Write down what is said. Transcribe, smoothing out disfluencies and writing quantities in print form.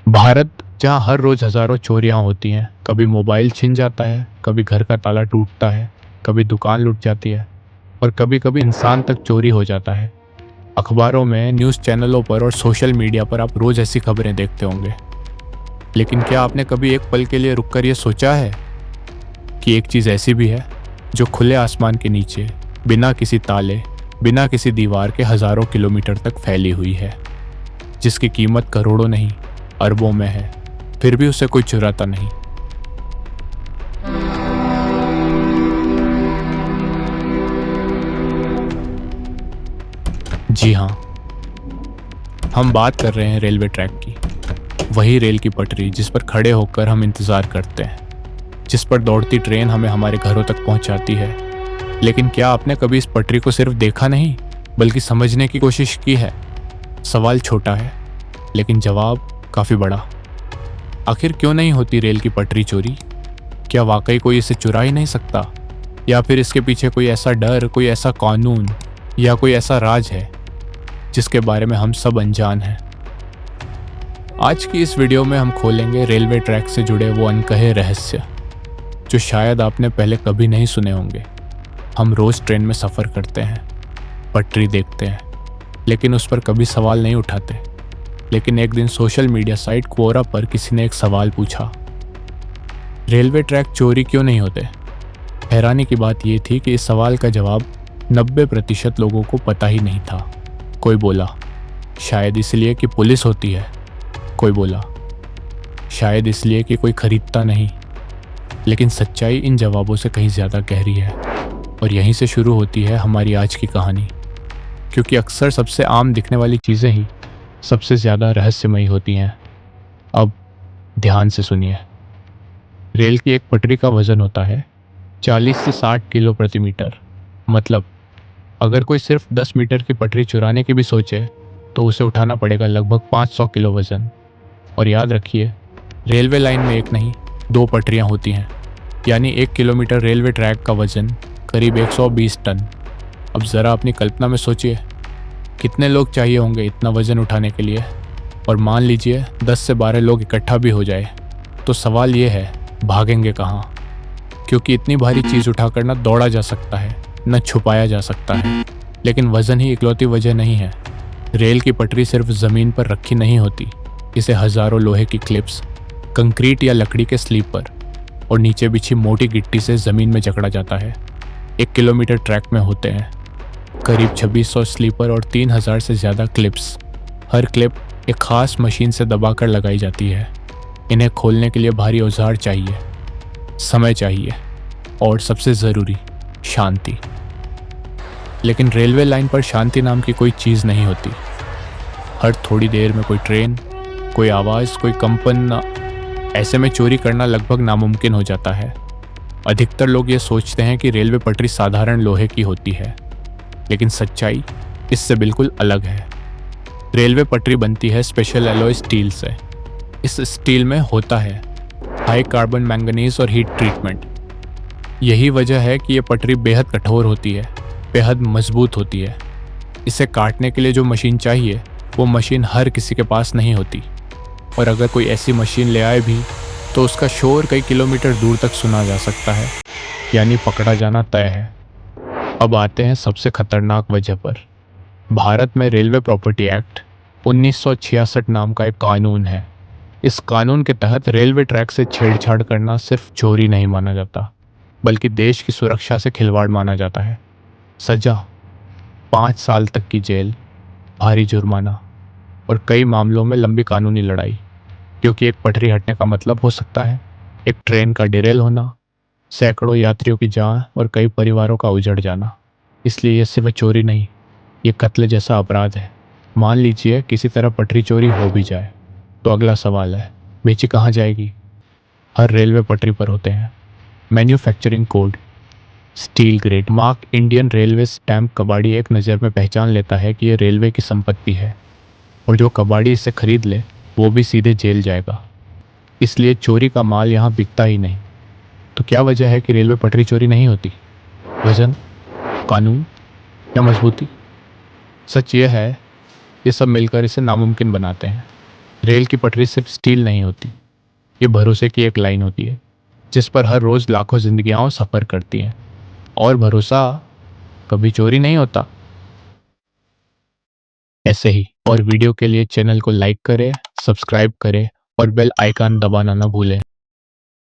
भारत, जहाँ हर रोज हजारों चोरियां होती हैं। कभी मोबाइल छिन जाता है, कभी घर का ताला टूटता है, कभी दुकान लूट जाती है और कभी कभी इंसान तक चोरी हो जाता है। अखबारों में, न्यूज़ चैनलों पर और सोशल मीडिया पर आप रोज ऐसी खबरें देखते होंगे। लेकिन क्या आपने कभी एक पल के लिए रुककर ये सोचा है कि एक चीज़ ऐसी भी है जो खुले आसमान के नीचे, बिना किसी ताले, बिना किसी दीवार के हजारों किलोमीटर तक फैली हुई है, जिसकी कीमत करोड़ों नहीं, अरबों में है, फिर भी उसे कोई चुराता नहीं। जी हाँ, हम बात कर रहे हैं रेलवे ट्रैक की। वही रेल की पटरी जिस पर खड़े होकर हम इंतज़ार करते हैं, जिस पर दौड़ती ट्रेन हमें हमारे घरों तक पहुंचाती है। लेकिन क्या आपने कभी इस पटरी को सिर्फ देखा नहीं, बल्कि समझने की कोशिश की है? सवाल छोटा है, लेकिन जवाब काफ़ी बड़ा। आखिर क्यों नहीं होती रेल की पटरी चोरी? क्या वाकई कोई इसे चुरा ही नहीं सकता, या फिर इसके पीछे कोई ऐसा डर, कोई ऐसा कानून या कोई ऐसा राज है जिसके बारे में हम सब अनजान हैं? आज की इस वीडियो में हम खोलेंगे रेलवे ट्रैक से जुड़े वो अनकहे रहस्य जो शायद आपने पहले कभी नहीं सुने होंगे। हम रोज ट्रेन में सफ़र करते हैं, पटरी देखते हैं, लेकिन उस पर कभी सवाल नहीं उठाते। लेकिन एक दिन सोशल मीडिया साइट क्वोरा पर किसी ने एक सवाल पूछा, रेलवे ट्रैक चोरी क्यों नहीं होते? हैरानी की बात यह थी कि इस सवाल का जवाब 90% लोगों को पता ही नहीं था। कोई बोला, शायद इसलिए कि पुलिस होती है। कोई बोला, शायद इसलिए कि कोई खरीदता नहीं। लेकिन सच्चाई इन जवाबों से कहीं ज़्यादा गहरी है, और यहीं से शुरू होती है हमारी आज की कहानी। क्योंकि अक्सर सबसे आम दिखने वाली चीज़ें ही सबसे ज़्यादा रहस्यमयी होती हैं। अब ध्यान से सुनिए। रेल की एक पटरी का वजन होता है 40 से 60 किलो प्रति मीटर। मतलब अगर कोई सिर्फ 10 मीटर की पटरी चुराने की भी सोचे तो उसे उठाना पड़ेगा लगभग 500 किलो वजन। और याद रखिए, रेलवे लाइन में एक नहीं, दो पटरियां होती हैं, यानी 1 किलोमीटर रेलवे ट्रैक का वजन करीब 120 टन। अब ज़रा अपनी कल्पना में सोचिए, कितने लोग चाहिए होंगे इतना वजन उठाने के लिए। और मान लीजिए 10 से 12 लोग इकट्ठा भी हो जाए, तो सवाल ये है, भागेंगे कहाँ? क्योंकि इतनी भारी चीज़ उठाकर न दौड़ा जा सकता है, न छुपाया जा सकता है। लेकिन वजन ही इकलौती वजह नहीं है। रेल की पटरी सिर्फ ज़मीन पर रखी नहीं होती, इसे हज़ारों लोहे की क्लिप्स, कंक्रीट या लकड़ी के स्लीपर और नीचे बिछी मोटी गिट्टी से ज़मीन में जकड़ा जाता है। 1 किलोमीटर ट्रैक में होते हैं करीब 2600 स्लीपर और 3000 से ज़्यादा क्लिप्स। हर क्लिप एक ख़ास मशीन से दबाकर लगाई जाती है। इन्हें खोलने के लिए भारी औजार चाहिए, समय चाहिए और सबसे ज़रूरी, शांति। लेकिन रेलवे लाइन पर शांति नाम की कोई चीज़ नहीं होती। हर थोड़ी देर में कोई ट्रेन, कोई आवाज़, कोई कंपन। ऐसे में चोरी करना लगभग नामुमकिन हो जाता है। अधिकतर लोग ये सोचते हैं कि रेलवे पटरी साधारण लोहे की होती है, लेकिन सच्चाई इससे बिल्कुल अलग है। रेलवे पटरी बनती है स्पेशल एलॉय स्टील से। इस स्टील में होता है हाई कार्बन मैंगनीज और हीट ट्रीटमेंट। यही वजह है कि ये पटरी बेहद कठोर होती है, बेहद मजबूत होती है। इसे काटने के लिए जो मशीन चाहिए, वो मशीन हर किसी के पास नहीं होती। और अगर कोई ऐसी मशीन ले आए भी तो उसका शोर कई किलोमीटर दूर तक सुना जा सकता है, यानी पकड़ा जाना तय है। अब आते हैं सबसे खतरनाक वजह पर। भारत में रेलवे प्रॉपर्टी एक्ट 1966 नाम का एक कानून है। इस कानून के तहत रेलवे ट्रैक से छेड़छाड़ करना सिर्फ चोरी नहीं माना जाता, बल्कि देश की सुरक्षा से खिलवाड़ माना जाता है। सजा 5 साल तक की जेल, भारी जुर्माना और कई मामलों में लंबी कानूनी लड़ाई। क्योंकि एक पटरी हटने का मतलब हो सकता है एक ट्रेन का डिरेल होना, सैकड़ों यात्रियों की जान और कई परिवारों का उजड़ जाना। इसलिए यह सिर्फ चोरी नहीं, ये कत्ल जैसा अपराध है। मान लीजिए किसी तरह पटरी चोरी हो भी जाए, तो अगला सवाल है, बेची कहाँ जाएगी? हर रेलवे पटरी पर होते हैं manufacturing code, steel grade mark, Indian railway stamp. कबाड़ी एक नज़र में पहचान लेता है कि यह रेलवे की संपत्ति है, और जो कबाड़ी इसे खरीद ले वो भी सीधे जेल जाएगा। इसलिए चोरी का माल यहाँ बिकता ही नहीं। तो क्या वजह है कि रेलवे पटरी चोरी नहीं होती? वजन, कानून या मजबूती? सच ये है, ये सब मिलकर इसे नामुमकिन बनाते हैं। रेल की पटरी सिर्फ स्टील नहीं होती, ये भरोसे की एक लाइन होती है जिस पर हर रोज लाखों जिंदगियां सफर करती हैं। और भरोसा कभी चोरी नहीं होता। ऐसे ही और वीडियो के लिए चैनल को लाइक करें, सब्सक्राइब करें और बेल आइकन दबाना ना भूलें।